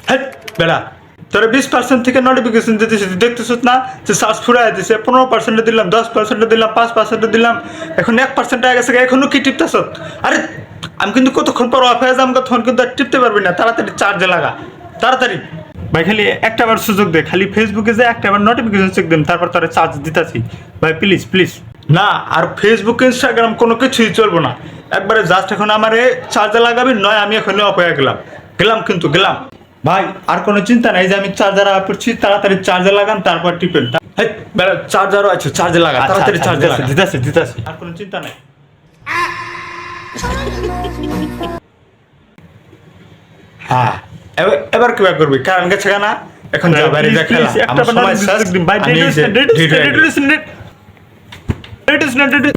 হ্যাঁ বেড়া তোরা 20% থেকে নোটিফিকেশন দিতেছিস, দেখতেছিস না যে সার্চ ফুরাই দিছে, 15% দিলাম, 10% দিলাম, 5% দিলাম, এখন 1% হয়ে গেছে, এখনো কি টিপতেছ? আরে আমি কিন্তু কতক্ষণ পর অফ হয়ে যাম, তখন কিন্তু আর টিপতে পারবি না, তাড়াতাড়ি চার্জে লাগা তাড়াতাড়ি। ভাই খালি একটাবার সুযোগ দে, খালি ফেসবুকে যে একটাবার নোটিফিকেশন চেক দেন, তারপর তারা চার্জ দিতেছি ভাই, প্লিজ প্লিজ। না আর ফেসবুক ইনস্টাগ্রাম কোনো কিছুই চলবো না, একবারে জাস্ট এখন আমারে চার্জে লাগাবি, নয় আমি এখনই অফ হয়ে গেলাম, কিন্তু গেলাম ভাই। আর কোনো চিন্তা নাই যে আমি চার্জার করছি, তাড়াতাড়ি চার্জে লাগান তারপর টিপেন। চার্জারও আছে, চার্জে লাগা তাড়াতাড়ি, চার্জে লাগা, দিতেছি, আর কোনো চিন্তা নাই। হ্যাঁ এবার কি করবি, কারণ গেছে না, এখন যা বাইরে যা খেলা, আমার সময় শেষ, আমি এই যে